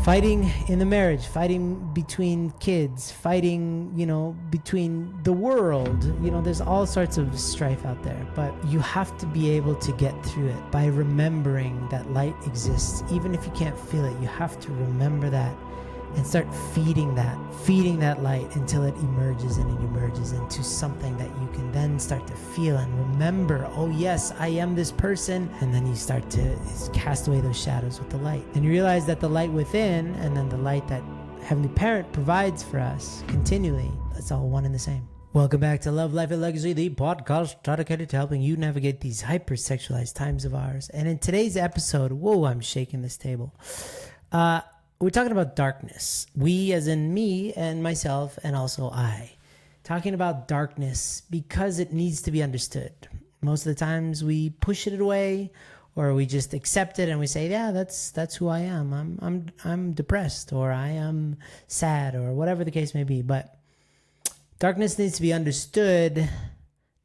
fighting in the marriage, fighting between kids, fighting, between the world. There's all sorts of strife out there, but you have to be able to get through it by remembering that light exists. Even if you can't feel it, you have to remember that and start feeding that light until it emerges, and it emerges into something that you can then start to feel and remember, oh yes, I am this person. And then you start to cast away those shadows with the light. And you realize that the light within and then the light that Heavenly Parent provides for us continually, it's all one and the same. Welcome back to Love, Life, and Legacy, the podcast dedicated to helping you navigate these hyper-sexualized times of ours. And in today's episode, whoa, I'm shaking this table. We're talking about darkness. We, as in me and myself, and also I. Talking about darkness because it needs to be understood. Most of the times we push it away, or we just accept it and we say, yeah, that's who I am. I'm depressed, or I am sad, or whatever the case may be. But darkness needs to be understood,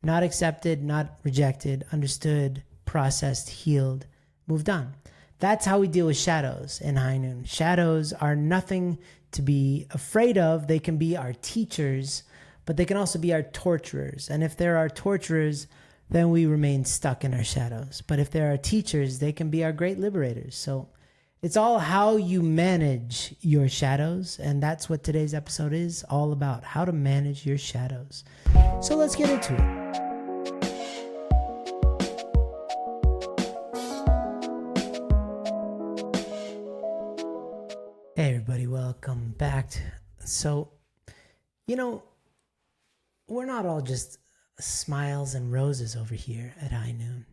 not accepted, not rejected, understood, processed, healed, moved on. That's how we deal with shadows in High Noon. Shadows are nothing to be afraid of. They can be our teachers, but they can also be our torturers. And if they're our torturers, then we remain stuck in our shadows. But if they're our teachers, they can be our great liberators. So it's all how you manage your shadows. And that's what today's episode is all about, how to manage your shadows. So let's get into it. Hey everybody, welcome back. So, we're not all just smiles and roses over here at High Noon.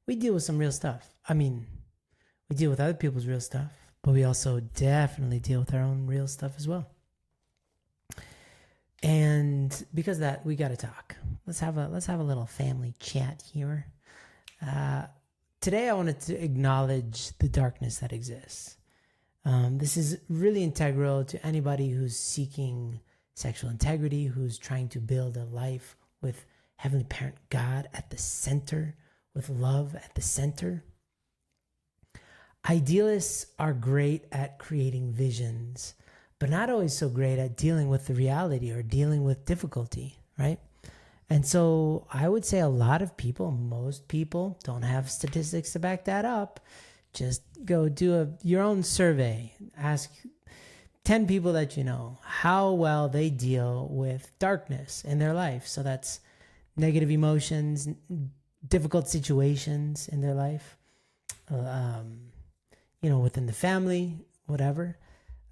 We deal with some real stuff. We deal with other people's real stuff, but we also definitely deal with our own real stuff as well. And because of that, we got to talk. Let's have a little family chat here. Today I wanted to acknowledge the darkness that exists. This is really integral to anybody who's seeking sexual integrity, who's trying to build a life with Heavenly Parent God at the center, with love at the center. Idealists are great at creating visions, but not always so great at dealing with the reality or dealing with difficulty, right? And so I would say a lot of people, most people, don't have statistics to back that up. Just go do your own survey. Ask 10 people that you know how well they deal with darkness in their life. So that's negative emotions, difficult situations in their life, within the family, whatever.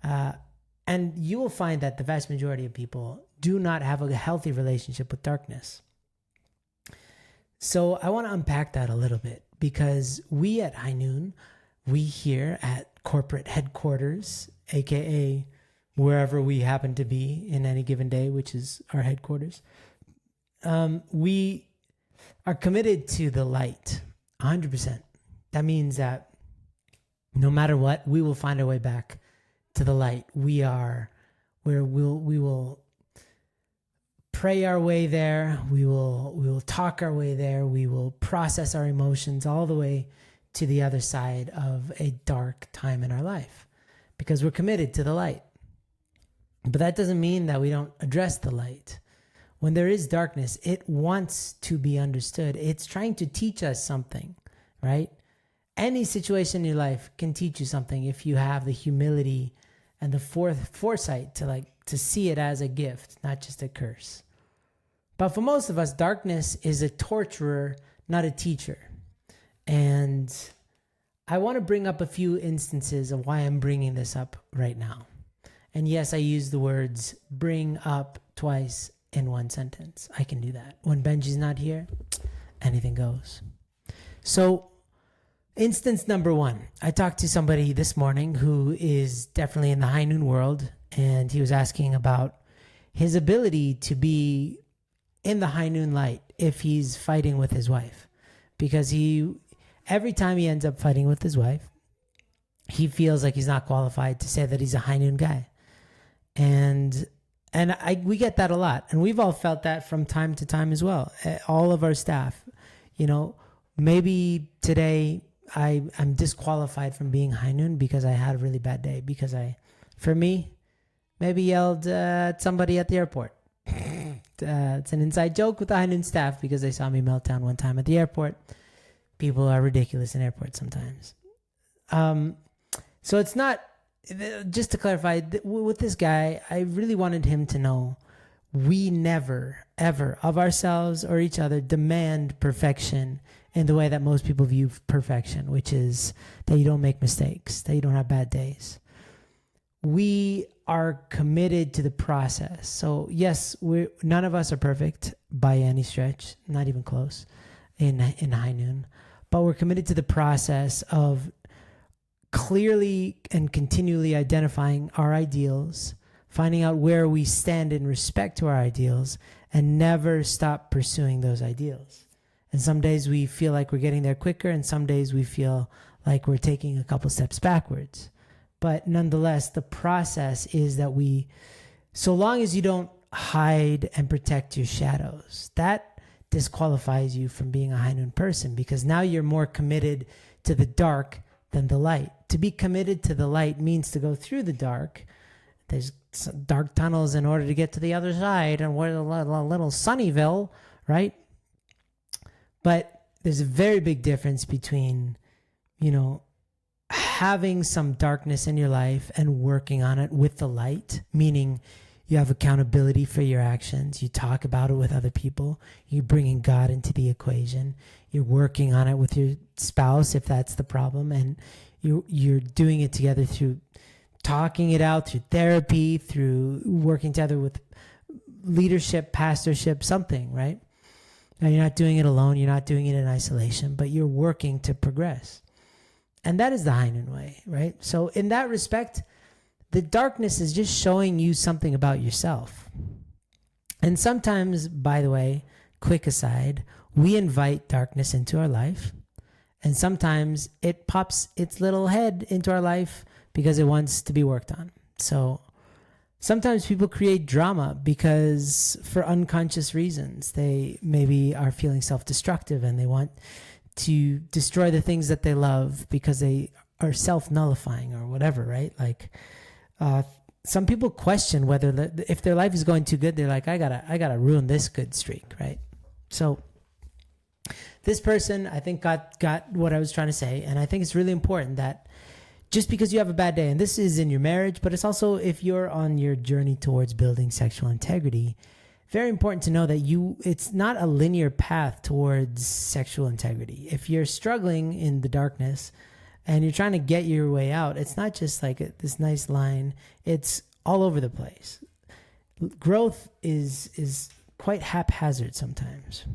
And you will find that the vast majority of people do not have a healthy relationship with darkness. So I want to unpack that a little bit, because we at High Noon, we here at corporate headquarters, aka wherever we happen to be in any given day, which is our headquarters, we are committed to the light 100%. That means that no matter what, we will find our way back to the light. We will pray our way there. We will talk our way there. We will process our emotions all the way to the other side of a dark time in our life, because we're committed to the light. But that doesn't mean that we don't address the light. When there is darkness, it wants to be understood. It's trying to teach us something, right? Any situation in your life can teach you something if you have the humility and the foresight to see it as a gift, not just a curse. But for most of us, darkness is a torturer, not a teacher. And I want to bring up a few instances of why I'm bringing this up right now. And yes, I use the words bring up twice in one sentence. I can do that. When Benji's not here, anything goes. So, instance number one. I talked to somebody this morning who is definitely in the High Noon world, and he was asking about his ability to be in the High Noon light if he's fighting with his wife. Because every time he ends up fighting with his wife, he feels like he's not qualified to say that he's a High Noon guy. And we get that a lot. And we've all felt that from time to time as well. All of our staff, maybe today I'm disqualified from being high noon because I had a really bad day. Because for me, maybe yelled at somebody at the airport. It's an inside joke with the high noon staff because they saw me melt down one time at the airport. People are ridiculous in airports sometimes. So it's not, just to clarify, with this guy, I really wanted him to know we never, ever, of ourselves or each other, demand perfection in the way that most people view perfection, which is that you don't make mistakes, that you don't have bad days. We are committed to the process. So yes, none of us are perfect by any stretch, not even close in high noon, but we're committed to the process of clearly and continually identifying our ideals, finding out where we stand in respect to our ideals, and never stop pursuing those ideals. And some days we feel like we're getting there quicker, and some days we feel like we're taking a couple steps backwards. But nonetheless, the process is that so long as you don't hide and protect your shadows, that disqualifies you from being a high noon person, because now you're more committed to the dark than the light. To be committed to the light means to go through the dark. There's dark tunnels in order to get to the other side, and what a little Sunnyville, right? But there's a very big difference between, having some darkness in your life and working on it with the light, meaning you have accountability for your actions. You talk about it with other people. You're bringing God into the equation. You're working on it with your spouse, if that's the problem. And you're doing it together through talking it out, through therapy, through working together with leadership, pastorship, something, right? Now, you're not doing it alone. You're not doing it in isolation, but you're working to progress. And that is the high noon way, right? So in that respect, the darkness is just showing you something about yourself. And sometimes, by the way, quick aside, we invite darkness into our life. And sometimes it pops its little head into our life because it wants to be worked on. So sometimes people create drama because for unconscious reasons, they maybe are feeling self-destructive and they want to destroy the things that they love because they are self-nullifying or whatever, right? Like some people question whether if their life is going too good, they're like, I gotta ruin this good streak, right? So this person, I think, got what I was trying to say. And I think it's really important that just because you have a bad day, and this is in your marriage, but it's also if you're on your journey towards building sexual integrity, very important to know that it's not a linear path towards sexual integrity. If you're struggling in the darkness and you're trying to get your way out, it's not just like this nice line. It's all over the place. Growth is quite haphazard sometimes.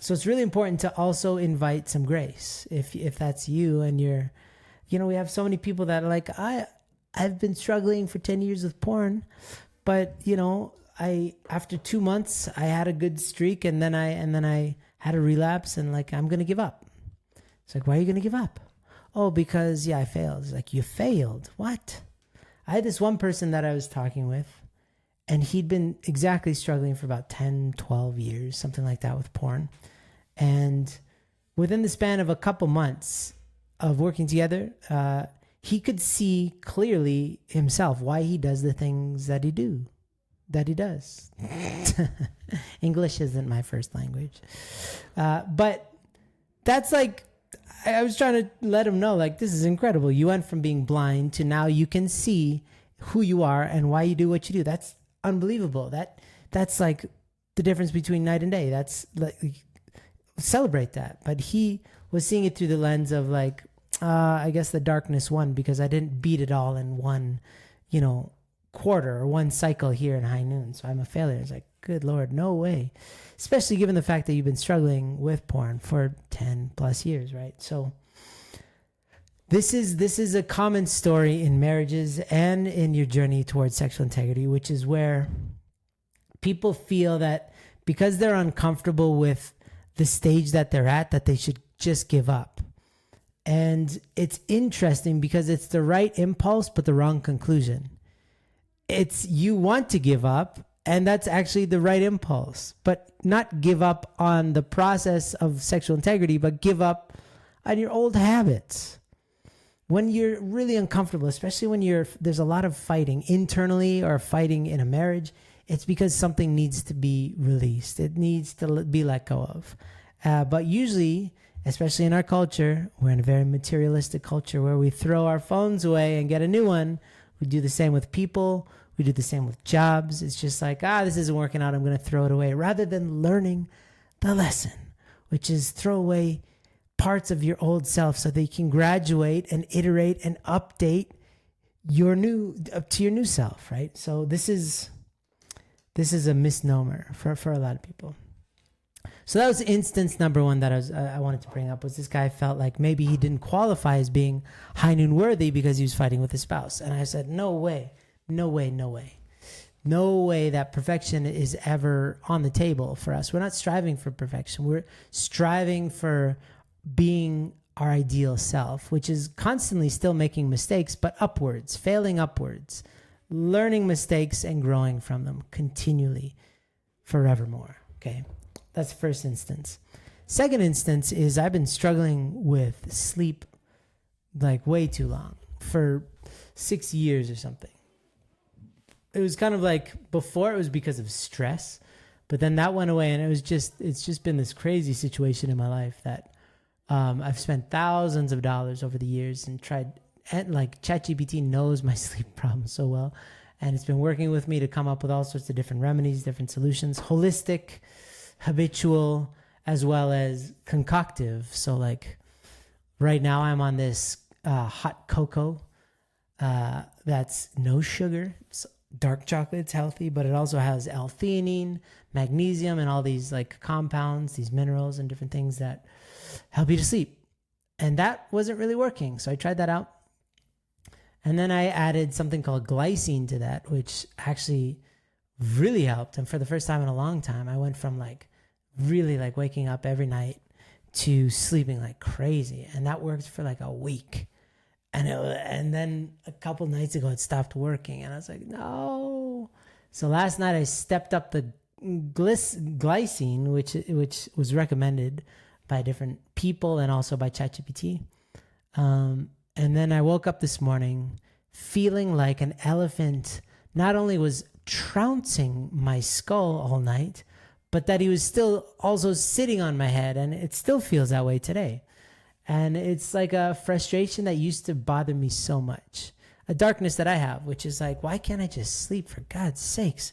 So it's really important to also invite some grace. If that's you and you're, we have so many people that are like, I've been struggling for 10 years with porn, but after 2 months I had a good streak and then I had a relapse and I'm going to give up. It's like, why are you going to give up? Oh, because I failed. It's like, you failed? What? I had this one person that I was talking with and he'd been exactly struggling for about 10, 12 years, something like that with porn. And within the span of a couple months of working together, he could see clearly himself why he does the things that he does. English isn't my first language. But that's I was trying to let him know, this is incredible. You went from being blind to now you can see who you are and why you do what you do. That's unbelievable. That's like the difference between night and day. That's celebrate that. But he was seeing it through the lens of I guess the darkness won because I didn't beat it all in one, quarter or one cycle here in high noon. So I'm a failure. It's like, good Lord, no way. Especially given the fact that you've been struggling with porn for 10 plus years, right? So this is a common story in marriages and in your journey towards sexual integrity, which is where people feel that because they're uncomfortable with the stage that they're at, that they should just give up. And it's interesting because it's the right impulse, but the wrong conclusion. It's you want to give up, and that's actually the right impulse, but not give up on the process of sexual integrity, but give up on your old habits. When you're really uncomfortable, especially when there's a lot of fighting internally or fighting in a marriage, it's because something needs to be released. It needs to be let go of. But usually, especially in our culture, we're in a very materialistic culture where we throw our phones away and get a new one. We do the same with people. We do the same with jobs. It's just like, this isn't working out. I'm going to throw it away, rather than learning the lesson, which is throw away parts of your old self so that you can graduate and iterate and update up to your new self, right? So this is a misnomer for a lot of people. So that was instance number one that I wanted to bring up, was this guy felt like maybe he didn't qualify as being high noon worthy because he was fighting with his spouse. And I said, no way that perfection is ever on the table for us. We're not striving for perfection. We're striving for being our ideal self, which is constantly still making mistakes, but upwards, failing upwards, learning mistakes and growing from them continually, forevermore. Okay, that's the first instance. Second instance is I've been struggling with sleep like way too long, for 6 years or something. It was kind of like, before it was because of stress, but then that went away, and it's just been this crazy situation in my life that I've spent thousands of dollars over the years and tried, and like ChatGPT knows my sleep problem so well, and it's been working with me to come up with all sorts of different remedies, different solutions, holistic, habitual, as well as concoctive. So like right now I'm on this hot cocoa that's no sugar. It's dark chocolate. It's healthy, but it also has L-theanine, magnesium, and all these like compounds, these minerals and different things that help you to sleep. And that wasn't really working. So I tried that out. And then I added something called glycine to that, which actually really helped. And for the first time in a long time, I went from like really like waking up every night to sleeping like crazy. And that worked for like a week. And then a couple nights ago, it stopped working. And I was like, no. So last night I stepped up the glycine, which was recommended by different people and also by ChatGPT. And then I woke up this morning feeling like an elephant not only was trouncing my skull all night, but that he was still also sitting on my head. And it still feels that way today. And it's like a frustration that used to bother me so much. A darkness that I have, which is like, why can't I just sleep, for God's sakes?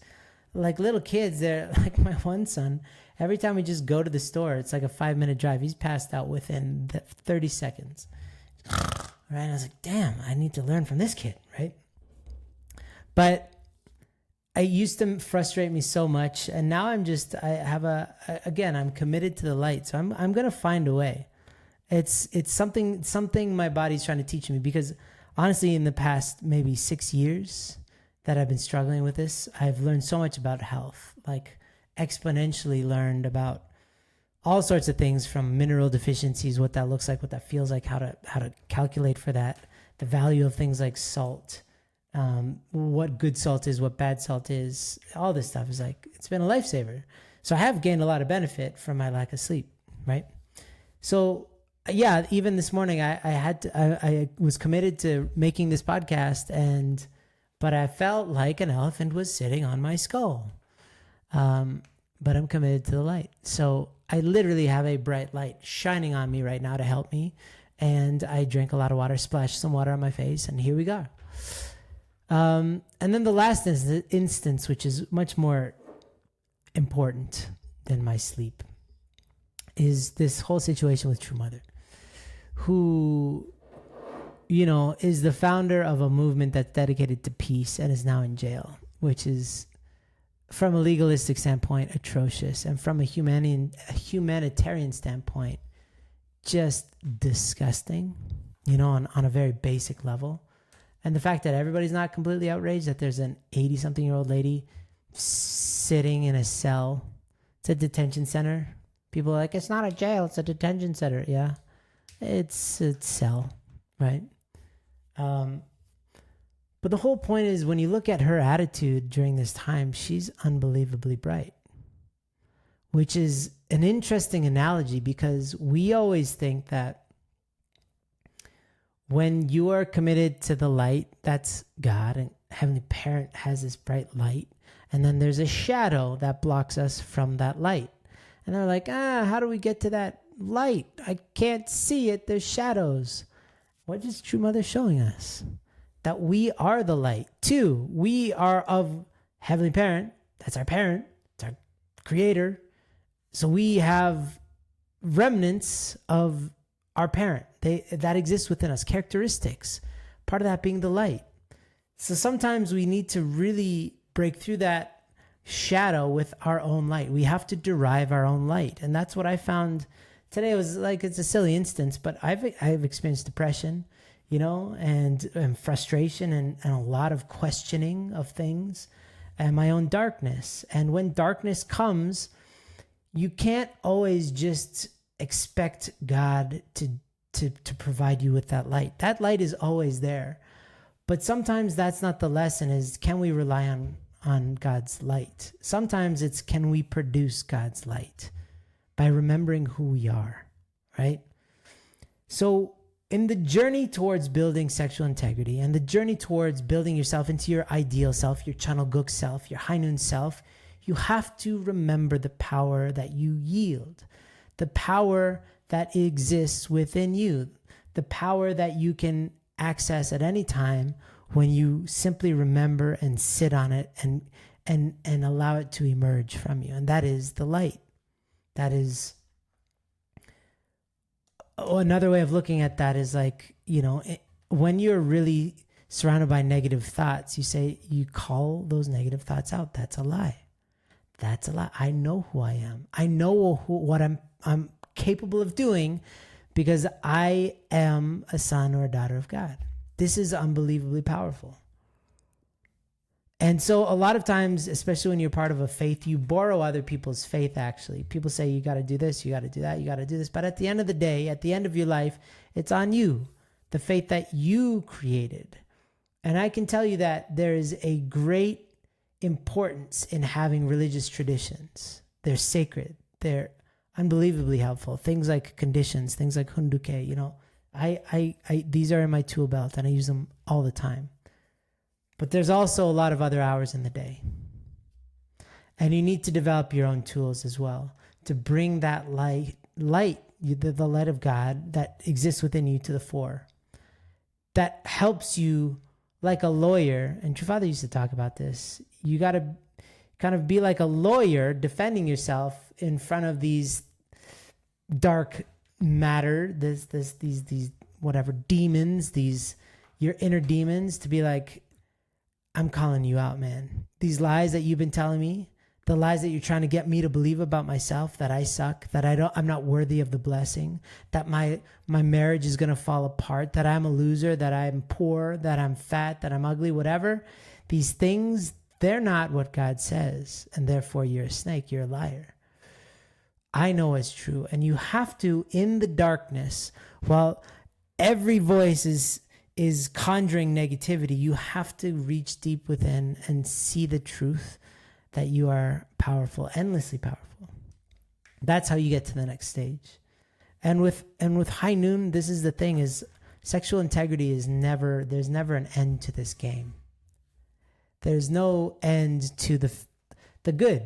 Like little kids, they're like my one son. Every time we just go to the store, it's like a 5-minute drive. He's passed out within 30 seconds. Right? And I was like, damn, I need to learn from this kid, right? But it used to frustrate me so much. And now I'm committed to the light. So I'm going to find a way. It's something my body's trying to teach me, because honestly, in the past maybe 6 years that I've been struggling with this, I've learned so much about health, like exponentially learned about all sorts of things, from mineral deficiencies, what that looks like, what that feels like, how to calculate for that, the value of things like salt, what good salt is, what bad salt is. All this stuff is like, it's been a lifesaver. So I have gained a lot of benefit from my lack of sleep, right? So yeah, even this morning I was committed to making this podcast, but I felt like an elephant was sitting on my skull. But I'm committed to the light. So I literally have a bright light shining on me right now to help me. And I drank a lot of water, splashed some water on my face, and here we go. And then the last instance, which is much more important than my sleep, is this whole situation with True Mother, who, is the founder of a movement that's dedicated to peace and is now in jail, which is, from a legalistic standpoint, atrocious, and from a humanitarian standpoint, just disgusting, on a very basic level. And the fact that everybody's not completely outraged that there's an 80-something-year-old lady sitting in a cell. It's a detention center. People are like, it's not a jail, it's a detention center. Yeah, it's a cell, right? But the whole point is, when you look at her attitude during this time, she's unbelievably bright, which is an interesting analogy, because we always think that When you are committed to the light, that's God, and Heavenly Parent has this bright light. And then there's a shadow that blocks us from that light. And they're like, how do we get to that light? I can't see it. There's shadows. What is True Mother showing us? That we are the light. 2, we are of Heavenly Parent. That's our parent. It's our creator. So we have remnants of our parent. That exists within us. Characteristics. Part of that being the light. So sometimes we need to really break through that shadow with our own light. We have to derive our own light. And that's what I found today. It was like, it's a silly instance, but I've experienced depression, and frustration and a lot of questioning of things and my own darkness. And when darkness comes, you can't always just expect God to provide you with that light. That light is always there. But sometimes that's not the lesson, is can we rely on God's light? Sometimes it's, can we produce God's light by remembering who we are, right? So in the journey towards building sexual integrity and the journey towards building yourself into your ideal self, your channel guk self, your high noon self, you have to remember the power that you yield, the power that exists within you, the power that you can access at any time when you simply remember and sit on it and allow it to emerge from you. And that is the light. That is another way of looking at that is like, when you're really surrounded by negative thoughts, you call those negative thoughts out. That's a lie. That's a lie. I know who I am. I know what I'm capable of doing, because I am a son or a daughter of God. This is unbelievably powerful. And so a lot of times, especially when you're part of a faith, you borrow other people's faith, actually. People say, you got to do this, you got to do that, you got to do this. But at the end of the day, at the end of your life, it's on you, the faith that you created. And I can tell you that there is a great importance in having religious traditions. They're sacred. They're unbelievably helpful. Things like conditions, things like hunduke, these are in my tool belt and I use them all the time. But there's also a lot of other hours in the day. And you need to develop your own tools as well to bring that light, the light of God that exists within you, to the fore. That helps you, like a lawyer, and True Father used to talk about this, you got to kind of be like a lawyer defending yourself in front of these dark matter, these whatever demons, your inner demons, to be like, I'm calling you out, man. These lies that you've been telling me, the lies that you're trying to get me to believe about myself, that I suck, that I'm not worthy of the blessing, that my marriage is going to fall apart, that I'm a loser, that I'm poor, that I'm fat, that I'm ugly, whatever. These things, they're not what God says, and therefore you're a snake, you're a liar. I know it's true, and you have to, in the darkness, while every voice is conjuring negativity, you have to reach deep within and see the truth that you are powerful, endlessly powerful. That's how you get to the next stage. And with high noon, this is the thing, is sexual integrity there's never an end to this game. There's no end to the good.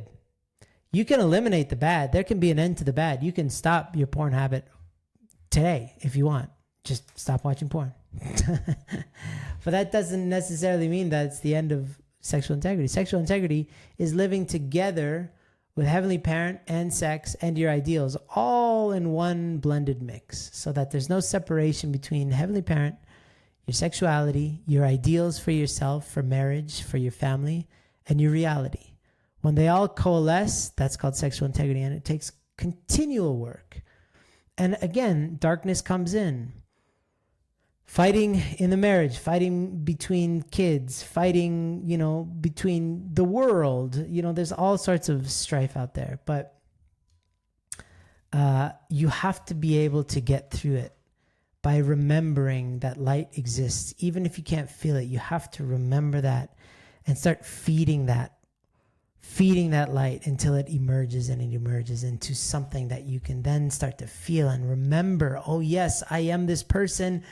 You can eliminate the bad. There can be an end to the bad. You can stop your porn habit today if you want. Just stop watching porn. But that doesn't necessarily mean that it's the end of sexual integrity. Sexual integrity is living together with Heavenly Parent and sex and your ideals all in one blended mix, so that there's no separation between Heavenly Parent, your sexuality, your ideals for yourself, for marriage, for your family, and your reality. When they all coalesce, that's called sexual integrity, and it takes continual work. And again, darkness comes in. Fighting in the marriage, fighting between kids, fighting, between the world. There's all sorts of strife out there, but you have to be able to get through it by remembering that light exists. Even if you can't feel it, you have to remember that and start feeding that light until it emerges, and it emerges into something that you can then start to feel and remember. Oh yes, I am this person.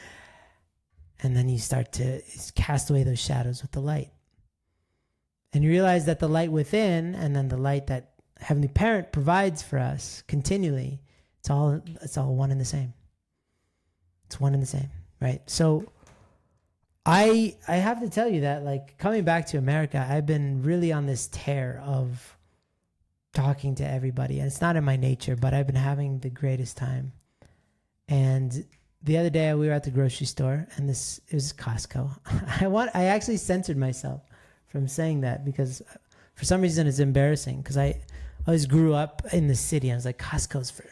And then you start to cast away those shadows with the light. And you realize that the light within and then the light that Heavenly Parent provides for us continually, it's all one and the same. It's one and the same, right? So I have to tell you that, like, coming back to America, I've been really on this tear of talking to everybody. And it's not in my nature, but I've been having the greatest time. And the other day we were at the grocery store, and it was Costco. I actually censored myself from saying that because for some reason it's embarrassing, because I always grew up in the city. I was like, Costco's for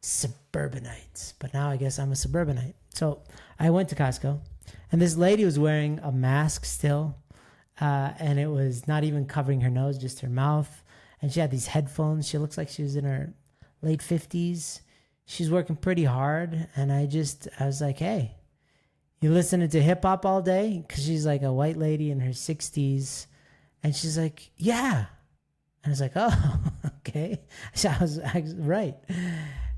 suburbanites, but now I guess I'm a suburbanite. So I went to Costco, and this lady was wearing a mask still, and it was not even covering her nose, just her mouth. And she had these headphones. She looks like she was in her late 50s. She's working pretty hard. And I was like, hey, you listening to hip hop all day? Because she's like a white lady in her 60s. And she's like, yeah. And I was like, oh, okay. So I was right.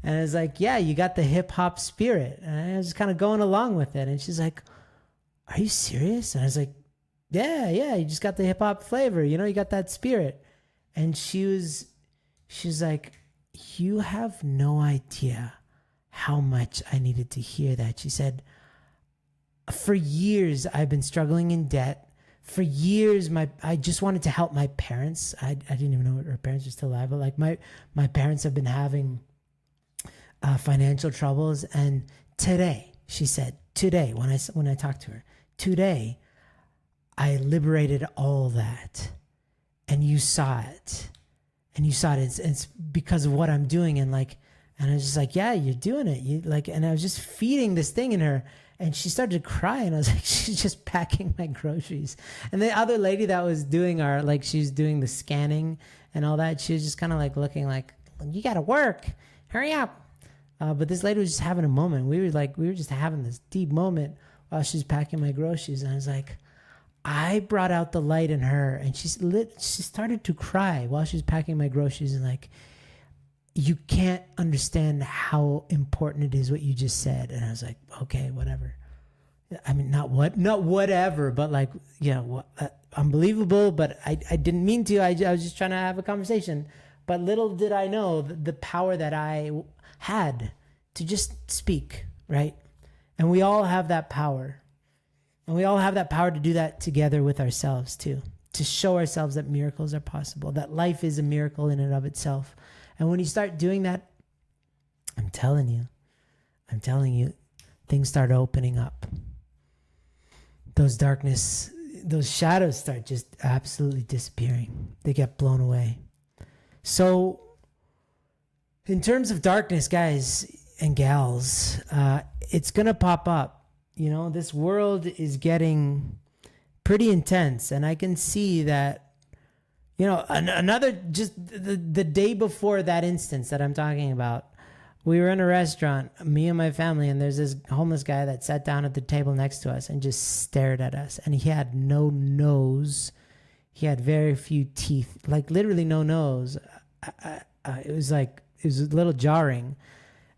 And I was like, yeah, you got the hip hop spirit. And I was kind of going along with it. And she's like, are you serious? And I was like, yeah, you just got the hip hop flavor. You know, you got that spirit. And she's like, you have no idea how much I needed to hear that. She said, for years, I've been struggling in debt. For years, I just wanted to help my parents. I didn't even know her parents were still alive, but like my parents have been having financial troubles. And today, she said, today, when I talked to her, today, I liberated all that. And you saw it. And you saw it. It's because of what I'm doing. And I was just like, yeah, you're doing it. And I was just feeding this thing in her. And she started to cry. And I was like, she's just packing my groceries. And the other lady that was doing she's doing the scanning and all that, she was just kind of like looking like, you got to work. Hurry up. But this lady was just having a moment. We were just having this deep moment while she's packing my groceries. And I was like, I brought out the light in her, and she started to cry while she was packing my groceries. And like, you can't understand how important it is what you just said. And I was like, okay, whatever. I mean, not whatever, but like, unbelievable. But I didn't mean to. I was just trying to have a conversation. But little did I know the power that I had to just speak, right? And we all have that power. And we all have that power to do that together with ourselves too, to show ourselves that miracles are possible, that life is a miracle in and of itself. And when you start doing that, I'm telling you, things start opening up. Those shadows start just absolutely disappearing. They get blown away. So in terms of darkness, guys and gals, it's going to pop up. You know, this world is getting pretty intense, and I can see that, just the day before that instance that I'm talking about, we were in a restaurant, me and my family, and there's this homeless guy that sat down at the table next to us and just stared at us, and he had no nose. He had very few teeth, like literally no nose. It was a little jarring.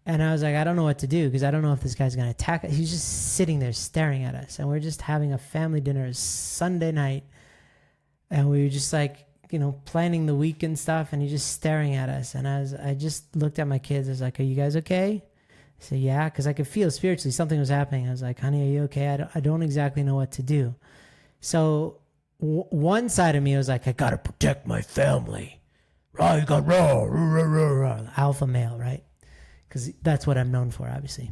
And I was like, I don't know what to do, because I don't know if this guy's going to attack us. He's just sitting there staring at us. And we're just having a family dinner Sunday night. And we were just like, planning the week and stuff. And he's just staring at us. And I just looked at my kids. I was like, are you guys okay? I said, yeah, because I could feel spiritually something was happening. I was like, honey, are you okay? I don't exactly know what to do. So one side of me was like, I got to protect my family. Right? You got alpha male, right? Because that's what I'm known for, obviously.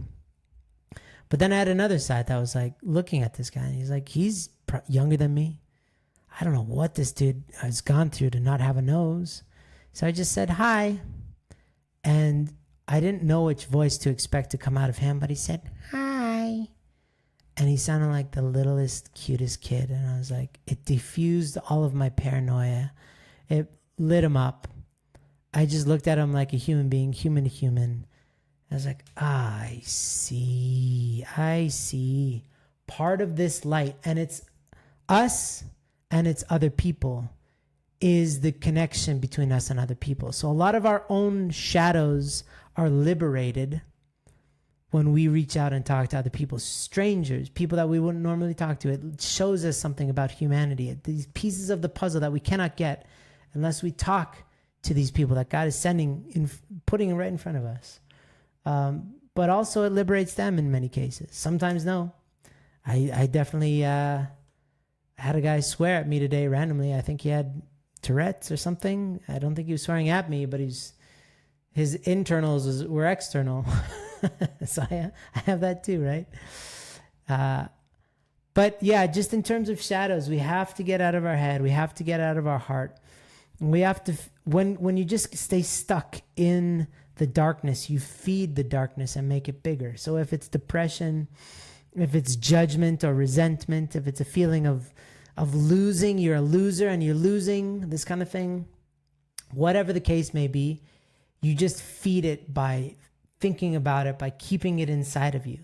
But then I had another side that was like looking at this guy, and he's like, he's younger than me. I don't know what this dude has gone through to not have a nose. So I just said hi. And I didn't know which voice to expect to come out of him, but he said, hi. And he sounded like the littlest, cutest kid. And I was like, it diffused all of my paranoia. It lit him up. I just looked at him like a human being, human to human. I was like, I see. Part of this light, and it's us and it's other people, is the connection between us and other people. So a lot of our own shadows are liberated when we reach out and talk to other people, strangers, people that we wouldn't normally talk to. It shows us something about humanity. These pieces of the puzzle that we cannot get unless we talk to these people that God is putting right in front of us. But also it liberates them in many cases. Sometimes no. I definitely had a guy swear at me today randomly. I think he had Tourette's or something. I don't think he was swearing at me, but his internals were external. So I have that too, right? But yeah, just in terms of shadows, we have to get out of our head. We have to get out of our heart. We have to, when you just stay stuck in the darkness, you feed the darkness and make it bigger. So if it's depression, if it's judgment or resentment, if it's a feeling of losing, you're a loser and you're losing, this kind of thing, whatever the case may be, you just feed it by thinking about it, by keeping it inside of you.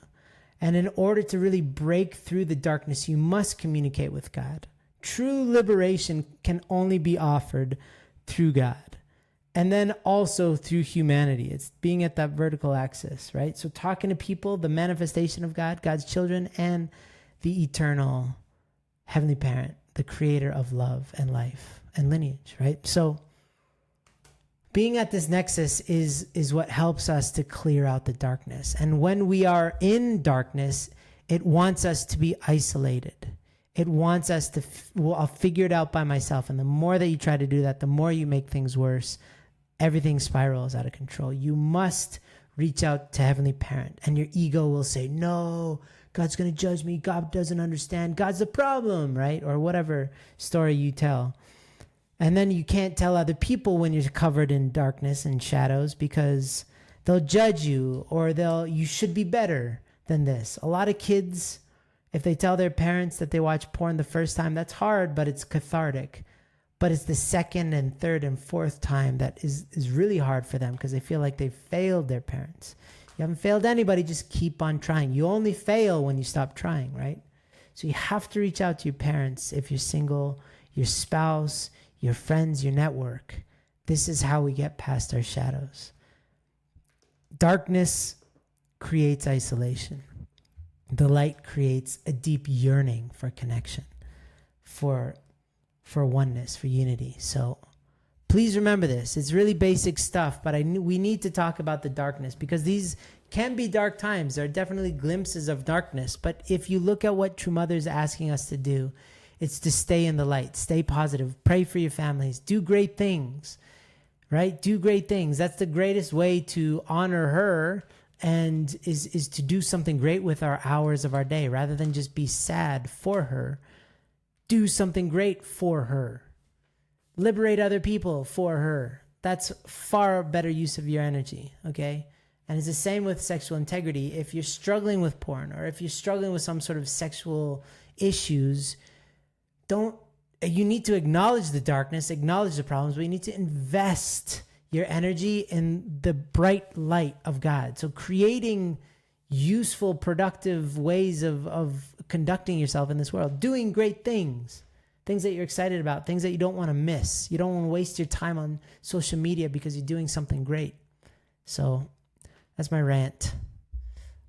And in order to really break through the darkness, you must communicate with God. True liberation can only be offered through God. And then also through humanity. It's being at that vertical axis, right? So talking to people, the manifestation of God, God's children, and the eternal Heavenly Parent, the creator of love and life and lineage, right? So being at this nexus is what helps us to clear out the darkness. And when we are in darkness, it wants us to be isolated. It wants us to, I'll figure it out by myself. And the more that you try to do that, the more you make things worse. Everything spirals out of control. You must reach out to Heavenly Parent, and your ego will say, no, God's going to judge me. God doesn't understand. God's the problem, right? Or whatever story you tell. And then you can't tell other people when you're covered in darkness and shadows because they'll judge you or you should be better than this. A lot of kids, if they tell their parents that they watch porn the first time, that's hard, but it's cathartic. But it's the second and third and fourth time that is really hard for them because they feel like they've failed their parents. You haven't failed anybody, just keep on trying. You only fail when you stop trying, right? So you have to reach out to your parents if you're single, your spouse, your friends, your network. This is how we get past our shadows. Darkness creates isolation. The light creates a deep yearning for connection, for oneness, for unity. So please remember this. It's really basic stuff, but we need to talk about the darkness because these can be dark times. There are definitely glimpses of darkness. But if you look at what True Mother is asking us to do, it's to stay in the light, stay positive, pray for your families, do great things, right? Do great things. That's the greatest way to honor her and is to do something great with our hours of our day rather than just be sad for her. Do something great for her. Liberate other people for her. That's far better use of your energy, okay? And it's the same with sexual integrity. If you're struggling with porn or if you're struggling with some sort of sexual issues, you need to acknowledge the darkness, acknowledge the problems, but you need to invest your energy in the bright light of God. So creating useful, productive ways of conducting yourself in this world, doing great things that you're excited about, things that you don't want to miss. You don't want to waste your time on social media because you're doing something great. So that's my rant.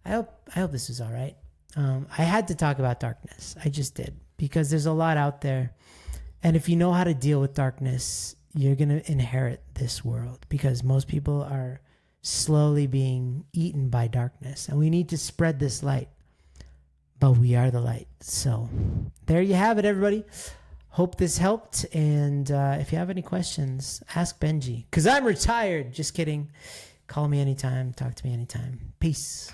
I hope this was all right. I had to talk about darkness. I just did because there's a lot out there. And if you know how to deal with darkness, you're going to inherit this world because most people are slowly being eaten by darkness. And we need to spread this light. But we are the light. So there you have it, everybody. Hope this helped. And if you have any questions, ask Benji. Because I'm retired. Just kidding. Call me anytime. Talk to me anytime. Peace.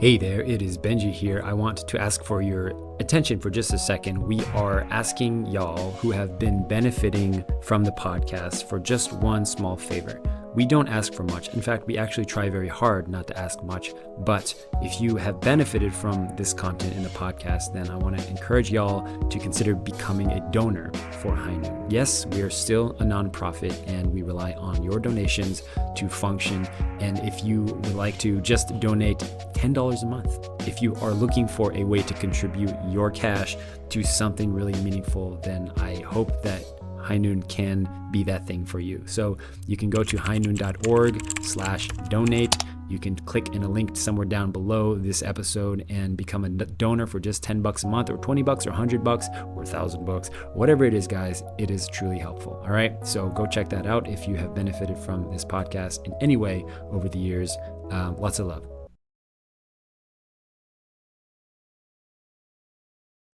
Hey there, it is Benji here. I want to ask for your attention for just a second. We are asking y'all who have been benefiting from the podcast for just one small favor. We don't ask for much. In fact, we actually try very hard not to ask much. But if you have benefited from this content in the podcast, then I want to encourage y'all to consider becoming a donor for High Noon. Yes, we are still a nonprofit and we rely on your donations to function. And if you would like to just donate $10 a month, if you are looking for a way to contribute your cash to something really meaningful, then I hope that High Noon can be that thing for you. So you can go to highnoon.org/donate You can click in a link somewhere down below this episode and become a donor for just $10 a month or $20 or $100 or $1,000, whatever it is, guys. It is truly helpful. All right. So go check that out if you have benefited from this podcast in any way over the years. Lots of love.